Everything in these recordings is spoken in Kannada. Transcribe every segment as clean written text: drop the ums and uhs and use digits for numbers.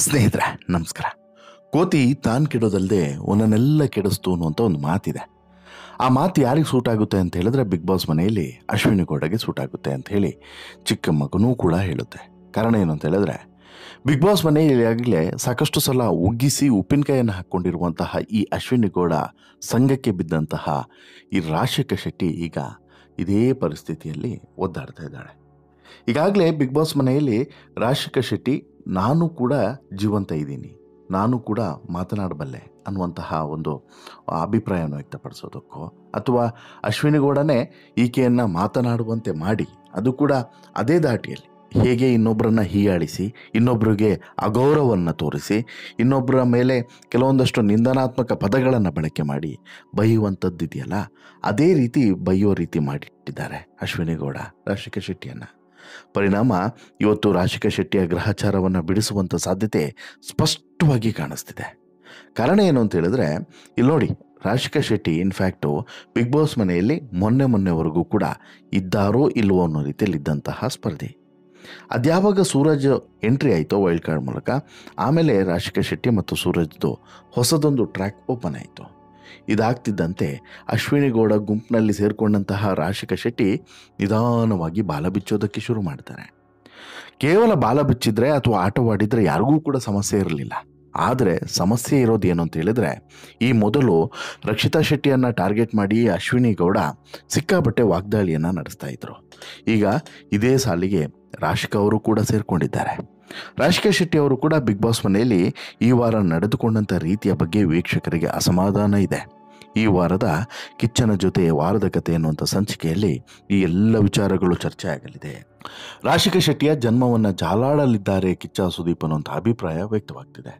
ಸ್ನೇಹಿತರೆ ನಮಸ್ಕಾರ. ಕೋತಿ ತಾನು ಕೆಡೋದಲ್ಲದೆ ಒಂದನ್ನೆಲ್ಲ ಕೆಡಿಸ್ತು ಅನ್ನುವಂಥ ಒಂದು ಮಾತಿದೆ. ಆ ಮಾತು ಯಾರಿಗೆ ಸೂಟ್ ಆಗುತ್ತೆ ಅಂತ ಹೇಳಿದ್ರೆ ಬಿಗ್ ಬಾಸ್ ಮನೆಯಲ್ಲಿ ಅಶ್ವಿನಿ ಗೌಡಗೆ ಸೂಟ್ ಆಗುತ್ತೆ ಅಂತ ಹೇಳಿ ಚಿಕ್ಕ ಮಗನೂ ಕೂಡ ಹೇಳುತ್ತೆ. ಕಾರಣ ಏನು ಅಂತ ಹೇಳಿದ್ರೆ ಬಿಗ್ ಬಾಸ್ ಮನೆಯಲ್ಲಿ ಆಗಲೇ ಸಾಕಷ್ಟು ಸಲ ಉಗ್ಗಿಸಿ ಉಪ್ಪಿನಕಾಯಿಯನ್ನು ಹಾಕ್ಕೊಂಡಿರುವಂತಹ ಈ ಅಶ್ವಿನಿ ಗೌಡ ಸಂಘಕ್ಕೆ ಬಿದ್ದಂತಹ ಈ ರಾಶಿಕಾ ಶೆಟ್ಟಿ ಈಗ ಇದೇ ಪರಿಸ್ಥಿತಿಯಲ್ಲಿ ಒದ್ದಾಡ್ತಾ ಇದ್ದಾಳೆ. ಈಗಾಗಲೇ ಬಿಗ್ ಬಾಸ್ ಮನೆಯಲ್ಲಿ ರಾಶಿಕಾ ಶೆಟ್ಟಿ ನಾನು ಕೂಡ ಜೀವಂತ ಇದ್ದೀನಿ, ನಾನು ಕೂಡ ಮಾತನಾಡಬಲ್ಲೆ ಅನ್ನುವಂತಹ ಒಂದು ಅಭಿಪ್ರಾಯವನ್ನು ವ್ಯಕ್ತಪಡಿಸೋದಕ್ಕೋ ಅಥವಾ ಅಶ್ವಿನಿ ಗೌಡನೇ ಈಕೆಯನ್ನು ಮಾತನಾಡುವಂತೆ ಮಾಡಿ ಅದು ಕೂಡ ಅದೇ ದಾಟಿಯಲ್ಲಿ ಹೇಗೆ ಇನ್ನೊಬ್ಬರನ್ನು ಹೀಯಾಳಿಸಿ ಇನ್ನೊಬ್ಬರಿಗೆ ಅಗೌರವವನ್ನು ತೋರಿಸಿ ಇನ್ನೊಬ್ಬರ ಮೇಲೆ ಕೆಲವೊಂದಷ್ಟು ನಿಂದನಾತ್ಮಕ ಪದಗಳನ್ನು ಬಳಕೆ ಮಾಡಿ ಬೈಯುವಂಥದ್ದಿದೆಯಲ್ಲ, ಅದೇ ರೀತಿ ಬೈಯೋ ರೀತಿ ಮಾಡಿಟ್ಟಿದ್ದಾರೆ ಅಶ್ವಿನಿ ಗೌಡ ರಾಶಿಕಾ ಶೆಟ್ಟಿಯನ್ನು. ಪರಿಣಾಮ ಇವತ್ತು ರಾಶಿಕಾ ಶೆಟ್ಟಿಯ ಗ್ರಹಚಾರವನ್ನು ಬಿಡಿಸುವಂಥ ಸಾಧ್ಯತೆ ಸ್ಪಷ್ಟವಾಗಿ ಕಾಣಿಸ್ತಿದೆ. ಕಾರಣ ಏನು ಅಂತ ಹೇಳಿದ್ರೆ ಇಲ್ಲಿ ನೋಡಿ, Rashika Shetty in fact big boss ಮನೆಯಲ್ಲಿ ಮೊನ್ನೆವರೆಗೂ ಕೂಡ ಇದ್ದಾರೋ ಇಲ್ವೋ ಅನ್ನೋ ರೀತಿಯಲ್ಲಿ ಇದ್ದಂತಹ ಸ್ಪರ್ಧಿ. ಅದ್ಯಾವಾಗ ಸೂರಜ್ ಎಂಟ್ರಿ ಆಯಿತೋ ವೈಲ್ಡ್ ಕಾರ್ಡ್ ಮೂಲಕ, ಆಮೇಲೆ ರಾಶಿಕಾ ಶೆಟ್ಟಿ ಮತ್ತು ಸೂರಜ್ದು ಹೊಸದೊಂದು ಟ್ರ್ಯಾಕ್ ಓಪನ್ ಆಯಿತು. ಇದಾಗ್ತಿದ್ದಂತೆ ಅಶ್ವಿನಿ ಗೌಡ ಗುಂಪಿನಲ್ಲಿ ಸೇರಿಕೊಂಡಂತಹ ರಾಶಿಕಾ ಶೆಟ್ಟಿ ನಿಧಾನವಾಗಿ ಬಾಲ ಬಿಚ್ಚೋದಕ್ಕೆ ಶುರು ಮಾಡ್ತಾರೆ. ಕೇವಲ ಬಾಲ ಬಿಚ್ಚಿದ್ರೆ ಅಥವಾ ಆಟವಾಡಿದರೆ ಯಾರಿಗೂ ಕೂಡ ಸಮಸ್ಯೆ ಇರಲಿಲ್ಲ. ಆದರೆ ಸಮಸ್ಯೆ ಇರೋದು ಏನು ಅಂತ ಹೇಳಿದ್ರೆ ಈ ಮೊದಲು ರಕ್ಷಿತಾ ಶೆಟ್ಟಿಯನ್ನು ಟಾರ್ಗೆಟ್ ಮಾಡಿ ಅಶ್ವಿನಿ ಗೌಡ ಸಿಕ್ಕಾಪಟ್ಟೆ ವಾಗ್ದಾಳಿಯನ್ನು ನಡೆಸ್ತಾ ಇದ್ರು. ಈಗ ಇದೇ ಸಾಲಿಗೆ ರಾಶಿಕಾ ಅವರು ಕೂಡ ಸೇರಿಕೊಂಡಿದ್ದಾರೆ. ರಾಶಿಕಾ ಶೆಟ್ಟಿ ಅವರು ಕೂಡ ಬಿಗ್ ಬಾಸ್ ಮನೆಯಲ್ಲಿ ಈ ವಾರ ನಡೆದುಕೊಂಡಂಥ ರೀತಿಯ ಬಗ್ಗೆ ವೀಕ್ಷಕರಿಗೆ ಅಸಮಾಧಾನ ಇದೆ. ಈ ವಾರದ ಕಿಚ್ಚನ ಜೊತೆ ವಾರದ ಕತೆ ಎನ್ನುವಂಥ ಸಂಚಿಕೆಯಲ್ಲಿ ಈ ಎಲ್ಲ ವಿಚಾರಗಳು ಚರ್ಚೆ ಆಗಲಿದೆ. ರಾಶಿಕಾ ಶೆಟ್ಟಿಯ ಜನ್ಮವನ್ನು ಜಾಲಾಡಲಿದ್ದಾರೆ ಕಿಚ್ಚ ಸುದೀಪ್ ಅನ್ನುವಂಥ ಅಭಿಪ್ರಾಯ ವ್ಯಕ್ತವಾಗ್ತಿದೆ.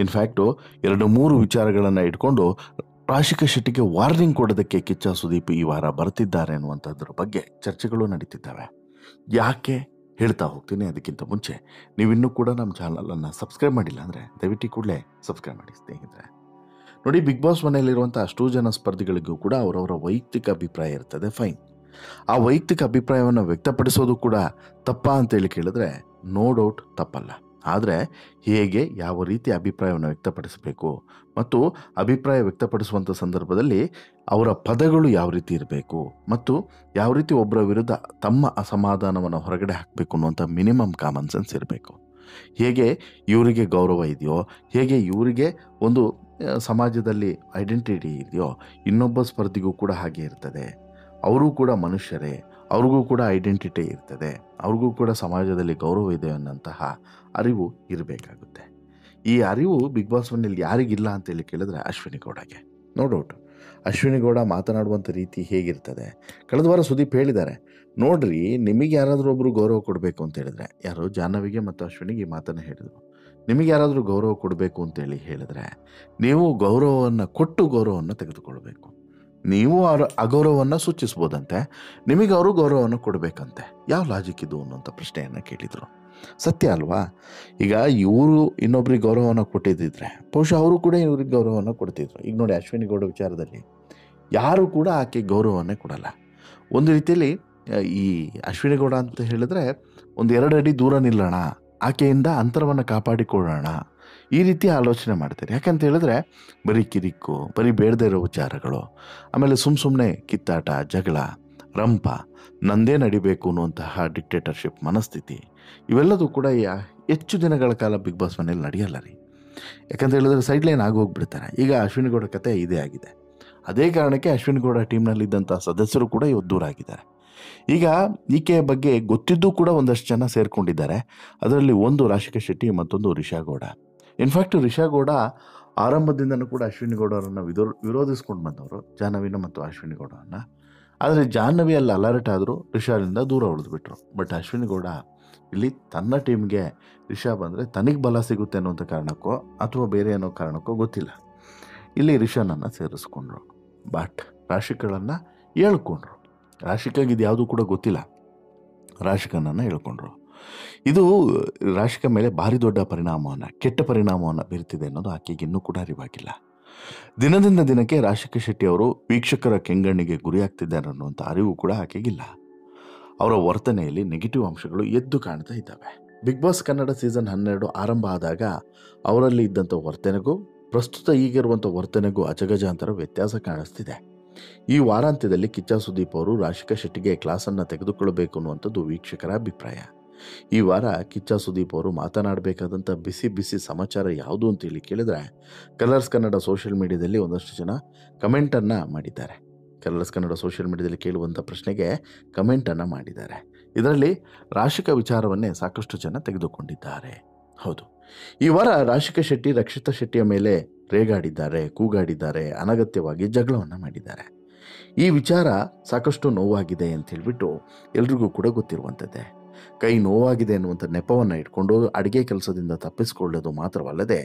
ಇನ್ಫ್ಯಾಕ್ಟು 2-3 ವಿಚಾರಗಳನ್ನು ಇಟ್ಕೊಂಡು ರಾಶಿಕಾ ಶೆಟ್ಟಿಗೆ ವಾರ್ನಿಂಗ್ ಕೊಡೋದಕ್ಕೆ ಕಿಚ್ಚ ಸುದೀಪ್ ಈ ವಾರ ಬರ್ತಿದ್ದಾರೆ ಅನ್ನುವಂಥದ್ರ ಬಗ್ಗೆ ಚರ್ಚೆಗಳು ನಡೀತಿದ್ದಾವೆ. ಯಾಕೆ ಹೇಳ್ತಾ ಹೋಗ್ತೀನಿ. ಅದಕ್ಕಿಂತ ಮುಂಚೆ ನೀವಿನ್ನೂ ಕೂಡ ನಮ್ಮ ಚಾನಲನ್ನು ಸಬ್ಸ್ಕ್ರೈಬ್ ಮಾಡಿಲ್ಲ ಅಂದರೆ ದಯವಿಟ್ಟು ಕೂಡಲೇ ಸಬ್ಸ್ಕ್ರೈಬ್ ಮಾಡಿ ಸ್ನೇಹಿತರೆ. ನೋಡಿ, ಬಿಗ್ ಬಾಸ್ ಮನೆಯಲ್ಲಿರುವಂಥ ಅಷ್ಟೂ ಜನ ಸ್ಪರ್ಧಿಗಳಿಗೂ ಕೂಡ ಅವರವರ ವೈಯಕ್ತಿಕ ಅಭಿಪ್ರಾಯ ಇರ್ತದೆ, ಫೈನ್. ಆ ವೈಯಕ್ತಿಕ ಅಭಿಪ್ರಾಯವನ್ನು ವ್ಯಕ್ತಪಡಿಸೋದು ಕೂಡ ತಪ್ಪಾ ಅಂತೇಳಿ ಕೇಳಿದ್ರೆ ನೋ ಡೌಟ್ ತಪ್ಪಲ್ಲ. ಆದರೆ ಹೇಗೆ ಯಾವ ರೀತಿ ಅಭಿಪ್ರಾಯವನ್ನು ವ್ಯಕ್ತಪಡಿಸಬೇಕು ಮತ್ತು ಅಭಿಪ್ರಾಯ ವ್ಯಕ್ತಪಡಿಸುವಂಥ ಸಂದರ್ಭದಲ್ಲಿ ಅವರ ಪದಗಳು ಯಾವ ರೀತಿ ಇರಬೇಕು ಮತ್ತು ಯಾವ ರೀತಿ ಒಬ್ಬರ ವಿರುದ್ಧ ತಮ್ಮ ಅಸಮಾಧಾನವನ್ನು ಹೊರಗಡೆ ಹಾಕಬೇಕು ಅನ್ನುವಂಥ ಮಿನಿಮಮ್ ಕಾಮನ್ ಸೆನ್ಸ್ ಇರಬೇಕು. ಹೇಗೆ ಇವರಿಗೆ ಗೌರವ ಇದೆಯೋ, ಹೇಗೆ ಇವರಿಗೆ ಒಂದು ಸಮಾಜದಲ್ಲಿ ಐಡೆಂಟಿಟಿ ಇದೆಯೋ, ಇನ್ನೊಬ್ಬ ಸ್ಪರ್ಧಿಗೂ ಕೂಡ ಹಾಗೆ ಇರ್ತದೆ. ಅವರೂ ಕೂಡ ಮನುಷ್ಯರೇ, ಅವ್ರಿಗೂ ಕೂಡ ಐಡೆಂಟಿಟಿ ಇರ್ತದೆ, ಅವ್ರಿಗೂ ಕೂಡ ಸಮಾಜದಲ್ಲಿ ಗೌರವ ಇದೆ ಅನ್ನೋಂತಹ ಅರಿವು ಇರಬೇಕಾಗುತ್ತೆ. ಈ ಅರಿವು ಬಿಗ್ ಬಾಸ್ ಮನೆಯಲ್ಲಿ ಯಾರಿಗಿಲ್ಲ ಅಂತೇಳಿ ಕೇಳಿದ್ರೆ ಅಶ್ವಿನಿ ಗೌಡಗೆ. ನೋ ಡೌಟ್ ಅಶ್ವಿನಿ ಗೌಡ ಮಾತನಾಡುವಂಥ ರೀತಿ ಹೇಗಿರ್ತದೆ. ಕಳೆದ ವಾರ ಸುದೀಪ್ ಹೇಳಿದ್ದಾರೆ, ನೋಡ್ರಿ ನಿಮಗೆ ಯಾರಾದರೂ ಒಬ್ಬರು ಗೌರವ ಕೊಡಬೇಕು ಅಂತ ಹೇಳಿದ್ರೆ, ಯಾರು ಜಾಹ್ನವಿಗೆ ಮತ್ತು ಅಶ್ವಿನಿಗೆ ಈ ಮಾತನ್ನು ಹೇಳಿದರು, ನಿಮಗೆ ಯಾರಾದರೂ ಗೌರವ ಕೊಡಬೇಕು ಅಂತೇಳಿ ಹೇಳಿದ್ರೆ ನೀವು ಗೌರವವನ್ನು ಕೊಟ್ಟು ಗೌರವವನ್ನು ತೆಗೆದುಕೊಳ್ಬೇಕು. ನೀವು ಅವರ ಅಗೌರವವನ್ನು ಸೂಚಿಸ್ಬೋದಂತೆ, ನಿಮಗೆ ಅವರು ಗೌರವವನ್ನು ಕೊಡಬೇಕಂತೆ. ಯಾವ ಲಾಜಿಕ್ ಇದು ಅನ್ನೋಂಥ ಪ್ರಶ್ನೆಯನ್ನು ಕೇಳಿದರು. ಸತ್ಯ ಅಲ್ವಾ? ಈಗ ಇವರು ಇನ್ನೊಬ್ರಿಗೆ ಗೌರವವನ್ನು ಕೊಟ್ಟಿದ್ದಿದ್ರೆ ಬಹುಶಃ ಅವರು ಕೂಡ ಇವ್ರಿಗೆ ಗೌರವವನ್ನು ಕೊಡ್ತಿದ್ರು. ಈಗ ನೋಡಿ, ಅಶ್ವಿನಿ ಗೌಡ ವಿಚಾರದಲ್ಲಿ ಯಾರು ಕೂಡ ಆಕೆ ಗೌರವವನ್ನೇ ಕೊಡಲ್ಲ. ಒಂದು ರೀತಿಯಲ್ಲಿ ಈ ಅಶ್ವಿನಿ ಗೌಡ ಅಂತ ಹೇಳಿದ್ರೆ 1-2 ಅಡಿ ದೂರ ನಿಲ್ಲೋಣ, ಆಕೆಯಿಂದ ಅಂತರವನ್ನು ಕಾಪಾಡಿಕೊಳ್ಳೋಣ, ಈ ರೀತಿ ಆಲೋಚನೆ ಮಾಡ್ತಾರೆ. ಯಾಕಂತ ಹೇಳಿದ್ರೆ ಬರೀ ಕಿರಿಕು, ಬರೀ ಬೇಡದೇ ಇರೋ ವಿಚಾರಗಳು, ಆಮೇಲೆ ಸುಮ್ಮನೆ ಕಿತ್ತಾಟ, ಜಗಳ, ರಂಪ, ನಂದೇ ನಡಿಬೇಕು ಅನ್ನುವಂತಹ ಡಿಕ್ಟೇಟರ್ಶಿಪ್ ಮನಸ್ಥಿತಿ, ಇವೆಲ್ಲದೂ ಕೂಡ ಹೆಚ್ಚು ದಿನಗಳ ಕಾಲ ಬಿಗ್ ಬಾಸ್ ಮನೇಲಿ ನಡೆಯಲ್ಲ ರೀ. ಯಾಕಂತ ಹೇಳಿದ್ರೆ ಸೈಡ್ಲೈನ್ ಆಗೋಗ್ಬಿಡ್ತಾರೆ. ಈಗ ಅಶ್ವಿನಿ ಗೌಡ ಕತೆ ಇದೇ ಆಗಿದೆ. ಅದೇ ಕಾರಣಕ್ಕೆ ಅಶ್ವಿನಿ ಗೌಡ ಟೀಮ್ನಲ್ಲಿದ್ದಂಥ ಸದಸ್ಯರು ಕೂಡ ಇವತ್ತು ದೂರ ಆಗಿದ್ದಾರೆ. ಈಗ ಈಕೆಯ ಬಗ್ಗೆ ಗೊತ್ತಿದ್ದೂ ಕೂಡ ಒಂದಷ್ಟು ಜನ ಸೇರಿಕೊಂಡಿದ್ದಾರೆ. ಅದರಲ್ಲಿ ಒಂದು ರಾಶಿಕಾ ಶೆಟ್ಟಿ, ಮತ್ತೊಂದು ರಿಷಾ ಗೌಡ. ಇನ್ಫ್ಯಾಕ್ಟ್ ರಿಷಾ ಗೌಡ ಆರಂಭದಿಂದನೂ ಕೂಡ ಅಶ್ವಿನಿ ಗೌಡ ಅವರನ್ನು ವಿರೋಧಿಸ್ಕೊಂಡು ಬಂದವರು, ಜಾಹ್ನವಿನ ಮತ್ತು ಅಶ್ವಿನಿ ಗೌಡವನ್ನು. ಆದರೆ ಜಾಹ್ನವಿ ಅಲ್ಲಿ ಅಲರ್ಟ್ ಆದರೂ ರಿಷಾದಿಂದ ದೂರ ಉಳಿದ್ಬಿಟ್ರು. ಬಟ್ ಅಶ್ವಿನಿ ಗೌಡ ಇಲ್ಲಿ ತನ್ನ ಟೀಮ್ಗೆ ರಿಷಾ ಬಂದರೆ ತನಗೆ ಬಲ ಸಿಗುತ್ತೆ ಅನ್ನೋಂಥ ಕಾರಣಕ್ಕೋ ಅಥವಾ ಬೇರೆ ಏನೋ ಕಾರಣಕ್ಕೋ ಗೊತ್ತಿಲ್ಲ, ಇಲ್ಲಿ ರಿಷಾನನ್ನು ಸೇರಿಸ್ಕೊಂಡ್ರು. ಬಟ್ ರಾಶಿಕಗಳನ್ನು ಹೇಳ್ಕೊಂಡ್ರು. ರಾಶಿಕಾಗೆ ಇದು ಯಾವುದೂ ಕೂಡ ಗೊತ್ತಿಲ್ಲ, ರಾಶಿಕನನ್ನು ಹೇಳ್ಕೊಂಡ್ರು. ಇದು ರಾಶಿಕಾ ಮೇಲೆ ಭಾರಿ ದೊಡ್ಡ ಪರಿಣಾಮವನ್ನು, ಕೆಟ್ಟ ಪರಿಣಾಮವನ್ನು ಬೀರ್ತಿದೆ ಅನ್ನೋದು ಆಕೆಗೆ ಇನ್ನೂ ಕೂಡ ಅರಿವಾಗಿಲ್ಲ. ದಿನದಿಂದ ದಿನಕ್ಕೆ ರಾಶಿಕಾ ಶೆಟ್ಟಿ ಅವರು ವೀಕ್ಷಕರ ಕೆಂಗಣ್ಣಿಗೆ ಗುರಿಯಾಗ್ತಿದ್ದಾರೆ ಅನ್ನುವಂಥ ಅರಿವು ಕೂಡ ಆಕೆಗಿಲ್ಲ. ಅವರ ವರ್ತನೆಯಲ್ಲಿ ನೆಗೆಟಿವ್ ಅಂಶಗಳು ಎದ್ದು ಕಾಣ್ತಾ ಇದ್ದಾವೆ. ಬಿಗ್ ಬಾಸ್ ಕನ್ನಡ ಸೀಸನ್ 12 ಆರಂಭ ಆದಾಗ ಅವರಲ್ಲಿ ಇದ್ದಂಥ ವರ್ತನೆಗೂ ಪ್ರಸ್ತುತ ಈಗಿರುವಂಥ ವರ್ತನೆಗೂ ಅಜಗಜಾಂತರ ವ್ಯತ್ಯಾಸ ಕಾಣಿಸ್ತಿದೆ. ಈ ವಾರಾಂತ್ಯದಲ್ಲಿ ಕಿಚ್ಚ ಸುದೀಪ್ ಅವರು ರಾಶಿಕಾ ಶೆಟ್ಟಿಗೆ ಕ್ಲಾಸನ್ನು ತೆಗೆದುಕೊಳ್ಳಬೇಕು ಅನ್ನುವಂಥದ್ದು ವೀಕ್ಷಕರ ಅಭಿಪ್ರಾಯ. ಈ ವಾರ ಕಿಚ್ಚ ಸುದೀಪ್ ಅವರು ಮಾತನಾಡಬೇಕಾದಂಥ ಬಿಸಿ ಬಿಸಿ ಸಮಾಚಾರ ಯಾವುದು ಅಂತೇಳಿ ಕೇಳಿದ್ರೆ, ಕಲರ್ಸ್ ಕನ್ನಡ ಸೋಷಿಯಲ್ ಮೀಡಿಯಾದಲ್ಲಿ ಒಂದಷ್ಟು ಜನ ಕಮೆಂಟನ್ನು ಮಾಡಿದ್ದಾರೆ. ಕಲರ್ಸ್ ಕನ್ನಡ ಸೋಷಿಯಲ್ ಮೀಡಿಯಾದಲ್ಲಿ ಕೇಳುವಂಥ ಪ್ರಶ್ನೆಗೆ ಕಮೆಂಟನ್ನು ಮಾಡಿದ್ದಾರೆ. ಇದರಲ್ಲಿ ರಾಶಿಕಾ ವಿಚಾರವನ್ನೇ ಸಾಕಷ್ಟು ಜನ ತೆಗೆದುಕೊಂಡಿದ್ದಾರೆ. ಹೌದು, ಈ ವಾರ ರಾಶಿಕಾ ಶೆಟ್ಟಿ ರಕ್ಷಿತಾ ಶೆಟ್ಟಿಯ ಮೇಲೆ ರೇಗಾಡಿದ್ದಾರೆ, ಕೂಗಾಡಿದ್ದಾರೆ, ಅನಗತ್ಯವಾಗಿ ಜಗಳವನ್ನು ಮಾಡಿದ್ದಾರೆ. ಈ ವಿಚಾರ ಸಾಕಷ್ಟು ನೋವಾಗಿದೆ ಅಂತ ಹೇಳಿಬಿಟ್ಟು ಎಲ್ರಿಗೂ ಕೂಡ ಗೊತ್ತಿರುವಂಥದ್ದೇ. ಕೈ ನೋವಾಗಿದೆ ಅನ್ನುವಂಥ ನೆಪವನ್ನು ಇಟ್ಕೊಂಡು ಅಡುಗೆ ಕೆಲಸದಿಂದ ತಪ್ಪಿಸಿಕೊಳ್ಳೋದು ಮಾತ್ರವಲ್ಲದೆ,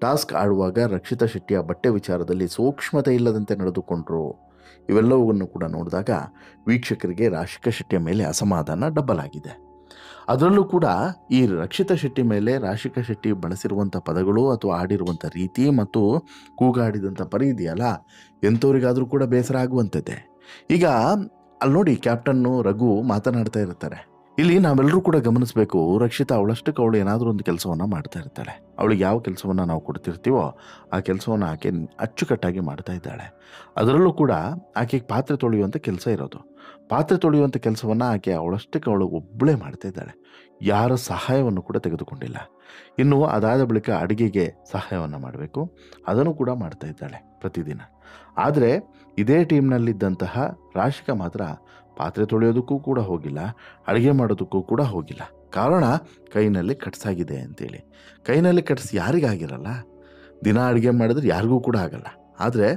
ಟಾಸ್ಕ್ ಆಡುವಾಗ ರಕ್ಷಿತಾ ಶೆಟ್ಟಿಯ ಬಟ್ಟೆ ವಿಚಾರದಲ್ಲಿ ಸೂಕ್ಷ್ಮತೆ ಇಲ್ಲದಂತೆ ನಡೆದುಕೊಂಡ್ರು. ಇವೆಲ್ಲವನ್ನು ಕೂಡ ನೋಡಿದಾಗ ವೀಕ್ಷಕರಿಗೆ ರಾಶಿಕಾ ಶೆಟ್ಟಿಯ ಮೇಲೆ ಅಸಮಾಧಾನ ಡಬಲ್ ಆಗಿದೆ. ಅದರಲ್ಲೂ ಕೂಡ ಈ ರಕ್ಷಿತಾ ಶೆಟ್ಟಿ ಮೇಲೆ ರಾಶಿಕಾ ಶೆಟ್ಟಿ ಬಳಸಿರುವಂಥ ಪದಗಳು ಅಥವಾ ಆಡಿರುವಂಥ ರೀತಿ ಮತ್ತು ಕೂಗಾಡಿದಂಥ ಪರಿ ಇದೆಯಲ್ಲ, ಎಂಥವ್ರಿಗಾದರೂ ಕೂಡ ಬೇಸರ ಆಗುವಂಥದ್ದೇ. ಈಗ ಅಲ್ಲಿ ನೋಡಿ, ಕ್ಯಾಪ್ಟನ್ನು ರಘು ಮಾತನಾಡ್ತಾ ಇರ್ತಾರೆ. ಇಲ್ಲಿ ನಾವೆಲ್ಲರೂ ಕೂಡ ಗಮನಿಸಬೇಕು, ರಕ್ಷಿತಾ ಅವಳಷ್ಟಕ್ಕೆ ಅವಳು ಏನಾದರೂ ಒಂದು ಕೆಲಸವನ್ನು ಮಾಡ್ತಾ ಇರ್ತಾಳೆ. ಅವಳಿಗೆ ಯಾವ ಕೆಲಸವನ್ನು ನಾವು ಕೊಡ್ತಿರ್ತೀವೋ ಆ ಕೆಲಸವನ್ನು ಆಕೆ ಅಚ್ಚುಕಟ್ಟಾಗಿ ಮಾಡ್ತಾ ಇದ್ದಾಳೆ. ಅದರಲ್ಲೂ ಕೂಡ ಆಕೆಗೆ ಪಾತ್ರೆ ತೊಳೆಯುವಂಥ ಕೆಲಸ ಇರೋದು. ಪಾತ್ರೆ ತೊಳೆಯುವಂಥ ಕೆಲಸವನ್ನು ಆಕೆ ಅವಳಷ್ಟಕ್ಕೆ ಅವಳು ಒಬ್ಬಳೇ ಮಾಡ್ತಾ ಇದ್ದಾಳೆ. ಯಾರ ಸಹಾಯವನ್ನು ಕೂಡ ತೆಗೆದುಕೊಂಡಿಲ್ಲ. ಇನ್ನು ಅದಾದ ಬಳಿಕ ಅಡುಗೆಗೆ ಸಹಾಯವನ್ನು ಮಾಡಬೇಕು, ಅದನ್ನು ಕೂಡ ಮಾಡ್ತಾ ಇದ್ದಾಳೆ ಪ್ರತಿದಿನ. ಆದರೆ ಇದೇ ಟೀಮ್ನಲ್ಲಿದ್ದಂತಹ ರಾಶಿಕಾ ಮಾತ್ರ ಪಾತ್ರೆ ತೊಳೆಯೋದಕ್ಕೂ ಕೂಡ ಹೋಗಿಲ್ಲ, ಅಡುಗೆ ಮಾಡೋದಕ್ಕೂ ಕೂಡ ಹೋಗಿಲ್ಲ. ಕಾರಣ ಕೈನಲ್ಲಿ ಕಟ್ಸಾಗಿದೆ ಅಂತೇಳಿ. ಕೈನಲ್ಲಿ ಕಟ್ಸ್ ಯಾರಿಗಾಗಿರಲ್ಲ? ದಿನ ಅಡುಗೆ ಮಾಡಿದ್ರೆ ಯಾರಿಗೂ ಕೂಡ ಆಗಲ್ಲ. ಆದರೆ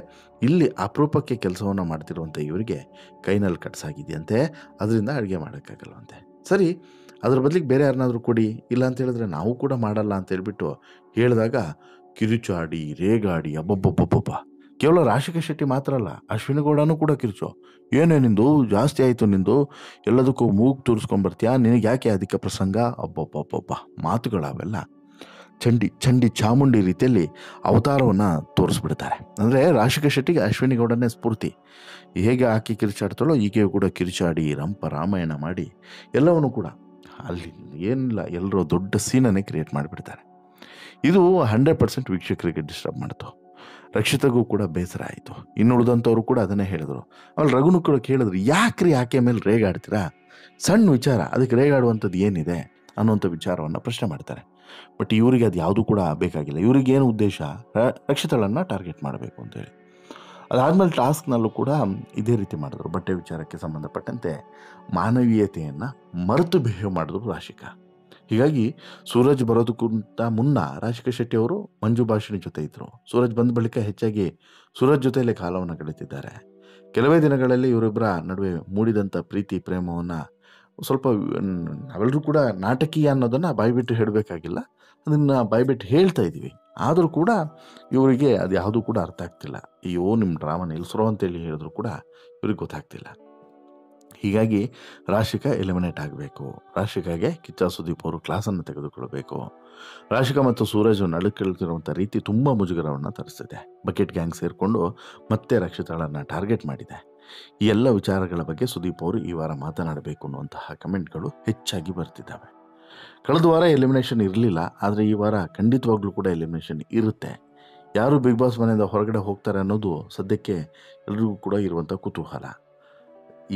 ಇಲ್ಲಿ ಅಪರೂಪಕ್ಕೆ ಕೆಲಸವನ್ನು ಮಾಡ್ತಿರುವಂಥ ಇವರಿಗೆ ಕೈನಲ್ಲಿ ಕಟ್ಸಾಗಿದೆಯಂತೆ, ಅದರಿಂದ ಅಡುಗೆ ಮಾಡೋಕ್ಕಾಗಲ್ವಂತೆ. ಸರಿ, ಅದ್ರ ಬದಲಿಗೆ ಬೇರೆ ಯಾರನ್ನಾದರೂ ಕೊಡಿ, ಇಲ್ಲ ಅಂತ ಹೇಳಿದ್ರೆ ನಾವು ಕೂಡ ಮಾಡಲ್ಲ ಅಂತ ಹೇಳ್ಬಿಟ್ಟು ಹೇಳಿದಾಗ ಕಿರುಚಾಡಿ ರೇಗಾಡಿ ಅಬ್ಬಬ್ಬಬ್ಬಬ್ಬ. ಕೇವಲ ರಾಶಿಕಾ ಶೆಟ್ಟಿ ಮಾತ್ರ ಅಲ್ಲ, ಅಶ್ವಿನಿ ಗೌಡನೂ ಕೂಡ ಕಿರುಚು. ಏನೇ ನಿಂದು ಜಾಸ್ತಿ ಆಯಿತು, ನಿಂದು ಎಲ್ಲದಕ್ಕೂ ಮೂಗು ತೂರಿಸ್ಕೊಂಬರ್ತೀಯಾ, ನಿನಗೆ ಯಾಕೆ ಅಧಿಕ ಪ್ರಸಂಗ, ಅಬ್ಬಬ್ಬಬ್ಬಬ್ಬ ಮಾತುಗಳವೆಲ್ಲ ಚಂಡಿ ಚಾಮುಂಡಿ ರೀತಿಯಲ್ಲಿ ಅವತಾರವನ್ನು ತೋರಿಸ್ಬಿಡ್ತಾರೆ. ಅಂದರೆ ರಾಶಿಕಾ ಶೆಟ್ಟಿಗೆ ಅಶ್ವಿನಿ ಗೌಡನೇ ಸ್ಫೂರ್ತಿ. ಹೇಗೆ ಆಕೆ ಕಿರುಚಾಡ್ತಾಳೋ ಈಕೆಯೂ ಕೂಡ ಕಿರುಚಾಡಿ ರಂಪ ರಾಮಾಯಣ ಮಾಡಿ ಎಲ್ಲವನ್ನೂ ಕೂಡ ಅಲ್ಲಿ ಏನಿಲ್ಲ, ಎಲ್ಲರೂ ದೊಡ್ಡ ಸೀನನ್ನೇ ಕ್ರಿಯೇಟ್ ಮಾಡಿಬಿಡ್ತಾರೆ. ಇದು 100% ವೀಕ್ಷಕರಿಗೆ ಡಿಸ್ಟರ್ಬ್ ಮಾಡ್ತು. ರಕ್ಷಿತಗೂ ಕೂಡ ಬೇಸರ ಆಯಿತು. ಇನ್ನು ಉಳಿದಂಥವ್ರು ಕೂಡ ಅದನ್ನೇ ಹೇಳಿದರು. ಆಮೇಲೆ ರಘುನು ಕೂಡ ಕೇಳಿದ್ರು, ಯಾಕ್ರಿ ಆಕೆ ಮೇಲೆ ರೇಗಾಡ್ತೀರಾ? ಸಣ್ಣ ವಿಚಾರ, ಅದಕ್ಕೆ ರೇಗಾಡುವಂಥದ್ದು ಏನಿದೆ ಅನ್ನುವಂಥ ವಿಚಾರವನ್ನು ಪ್ರಶ್ನೆ ಮಾಡ್ತಾರೆ. ಬಟ್ ಇವರಿಗೆ ಅದು ಯಾವುದೂ ಕೂಡ ಬೇಕಾಗಿಲ್ಲ. ಇವರಿಗೇನು ಉದ್ದೇಶ, ರಕ್ಷಿತಳನ್ನು ಟಾರ್ಗೆಟ್ ಮಾಡಬೇಕು ಅಂತೇಳಿ. ಅದಾದಮೇಲೆ ಟಾಸ್ಕ್ನಲ್ಲೂ ಕೂಡ ಇದೇ ರೀತಿ ಮಾಡಿದ್ರು. ಬಟ್ಟೆ ವಿಚಾರಕ್ಕೆ ಸಂಬಂಧಪಟ್ಟಂತೆ ಮಾನವೀಯತೆಯನ್ನು ಮರೆತು ಬಿಹೇವ್ ಮಾಡಿದ್ರು ರಾಶಿಕಾ. ಹೀಗಾಗಿ ಸೂರಜ್ ಬರೋದಕ್ಕಿಂತ ಮುನ್ನ ರಾಶಿಕಾ ಶೆಟ್ಟಿ ಅವರು ಮಂಜು ಭಾಷಿಣಿ ಜೊತೆ ಇದ್ದರು. ಸೂರಜ್ ಬಂದ ಬಳಿಕ ಹೆಚ್ಚಾಗಿ ಸೂರಜ್ ಜೊತೆಯಲ್ಲೇ ಕಾಲವನ್ನು ಕಳೀತಿದ್ದಾರೆ. ಕೆಲವೇ ದಿನಗಳಲ್ಲಿ ಇವರಿಬ್ಬರ ನಡುವೆ ಮೂಡಿದಂಥ ಪ್ರೀತಿ ಪ್ರೇಮವನ್ನು ಸ್ವಲ್ಪ ನಾವೆಲ್ಲರೂ ಕೂಡ ನಾಟಕೀಯ ಅನ್ನೋದನ್ನು ಬಾಯ್ಬಿಟ್ಟು ಹೇಳಬೇಕಾಗಿಲ್ಲ, ಅದನ್ನು ಬಾಯ್ಬಿಟ್ಟು ಹೇಳ್ತಾ ಇದ್ದೀವಿ. ಆದರೂ ಕೂಡ ಇವರಿಗೆ ಅದು ಯಾವುದೂ ಕೂಡ ಅರ್ಥ ಆಗ್ತಿಲ್ಲ. ಅಯ್ಯೋ ನಿಮ್ಮ ಡ್ರಾಮಾ ನಿಲ್ಲಿಸ್ರೋ ಅಂತೇಳಿ ಹೇಳಿದ್ರು ಕೂಡ ಇವ್ರಿಗೆ ಗೊತ್ತಾಗ್ತಿಲ್ಲ. ಹೀಗಾಗಿ ರಾಶಿಕಾ ಎಲಿಮಿನೇಟ್ ಆಗಬೇಕು. ರಾಶಿಕಾಗೆ ಕಿಚ್ಚ ಸುದೀಪ್ ಅವರು ಕ್ಲಾಸನ್ನು ತೆಗೆದುಕೊಳ್ಳಬೇಕು. ರಾಶಿಕಾ ಮತ್ತು ಸೂರಜ್ ನಡುಕೇಳ್ತಿರುವಂಥ ರೀತಿ ತುಂಬ ಮುಜುಗರವನ್ನು ತರಿಸಿದೆ. ಬಕೆಟ್ ಗ್ಯಾಂಗ್ ಸೇರಿಕೊಂಡು ಮತ್ತೆ ರಕ್ಷಿತಾಳನ್ನು ಟಾರ್ಗೆಟ್ ಮಾಡಿದೆ. ಈ ಎಲ್ಲ ವಿಚಾರಗಳ ಬಗ್ಗೆ ಸುದೀಪ್ ಅವರು ಈ ವಾರ ಮಾತನಾಡಬೇಕು ಅನ್ನುವಂತಹ ಕಮೆಂಟ್ಗಳು ಹೆಚ್ಚಾಗಿ ಬರ್ತಿದ್ದಾವೆ. ಕಳೆದ ವಾರ ಎಲಿಮಿನೇಷನ್ ಇರಲಿಲ್ಲ, ಆದರೆ ಈ ವಾರ ಖಂಡಿತವಾಗ್ಲೂ ಕೂಡ ಎಲಿಮಿನೇಷನ್ ಇರುತ್ತೆ. ಯಾರು ಬಿಗ್ ಬಾಸ್ ಮನೆಯಿಂದ ಹೊರಗಡೆ ಹೋಗ್ತಾರೆ ಅನ್ನೋದು ಸದ್ಯಕ್ಕೆ ಎಲ್ರಿಗೂ ಕೂಡ ಇರುವಂಥ ಕುತೂಹಲ.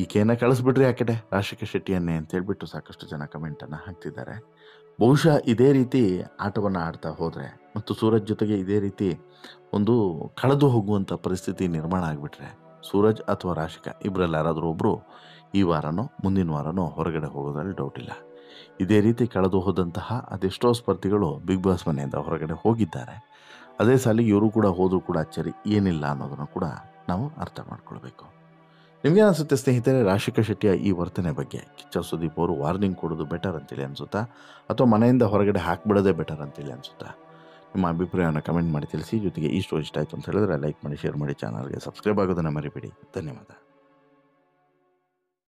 ಈಕೆಯನ್ನು ಕಳಿಸ್ಬಿಟ್ರಿ ಆ ಕಡೆ ರಾಶಿಕಾ ಶೆಟ್ಟಿಯನ್ನೇ ಅಂತ ಹೇಳ್ಬಿಟ್ಟು ಸಾಕಷ್ಟು ಜನ ಕಮೆಂಟನ್ನು ಹಾಕ್ತಿದ್ದಾರೆ. ಬಹುಶಃ ಇದೇ ರೀತಿ ಆಟವನ್ನು ಆಡ್ತಾ ಹೋದರೆ ಮತ್ತು ಸೂರಜ್ ಜೊತೆಗೆ ಇದೇ ರೀತಿ ಒಂದು ಕಳೆದು ಹೋಗುವಂಥ ಪರಿಸ್ಥಿತಿ ನಿರ್ಮಾಣ ಆಗಿಬಿಟ್ರೆ ಸೂರಜ್ ಅಥವಾ ರಾಶಿಕಾ ಇಬ್ಬರಲ್ಲಿ ಯಾರಾದರೂ ಒಬ್ಬರು ಈ ವಾರನೋ ಮುಂದಿನ ವಾರನೋ ಹೊರಗಡೆ ಹೋಗೋದ್ರಲ್ಲಿ ಡೌಟ್ ಇಲ್ಲ. ಇದೇ ರೀತಿ ಕಳೆದು ಹೋದಂತಹ ಅದೆಷ್ಟೋ ಸ್ಪರ್ಧಿಗಳು ಬಿಗ್ ಬಾಸ್ ಮನೆಯಿಂದ ಹೊರಗಡೆ ಹೋಗಿದ್ದಾರೆ. ಅದೇ ಸಾಲಿಗೆ ಇವರು ಕೂಡ ಹೋದರೂ ಕೂಡ ಅಚ್ಚರಿ ಏನಿಲ್ಲ ಅನ್ನೋದನ್ನು ಕೂಡ ನಾವು ಅರ್ಥ ಮಾಡ್ಕೊಳ್ಬೇಕು. ನಿಮಗೆ ಅನಿಸುತ್ತೆ ಸ್ನೇಹಿತರೆ, ರಾಶಿಕಾ ಶೆಟ್ಟಿಯ ಈ ವರ್ತನೆ ಬಗ್ಗೆ ಕಿಚ್ಚ ಸುದೀಪ್ ಅವರು ವಾರ್ನಿಂಗ್ ಕೊಡೋದು ಬೆಟರ್ ಅಂತೇಳಿ ಅನಿಸುತ್ತಾ, ಅಥವಾ ಮನೆಯಿಂದ ಹೊರಗಡೆ ಹಾಕ್ಬಿಡೋದೇ ಬೆಟರ್ ಅಂತೇಳಿ ಅನಿಸುತ್ತಾ? ನಿಮ್ಮ ಅಭಿಪ್ರಾಯವನ್ನು ಕಮೆಂಟ್ ಮಾಡಿ ತಿಳಿಸಿ. ಜೊತೆಗೆ ಈ ಸ್ಟೋರಿ ಇಷ್ಟ ಆಯಿತು ಅಂತ ಹೇಳಿದ್ರೆ ಲೈಕ್ ಮಾಡಿ, ಶೇರ್ ಮಾಡಿ, ಚಾನಲ್ಗೆ ಸಬ್ಸ್ಕ್ರೈಬ್ ಆಗೋದನ್ನು ಮರಿಬೇಡಿ. ಧನ್ಯವಾದ.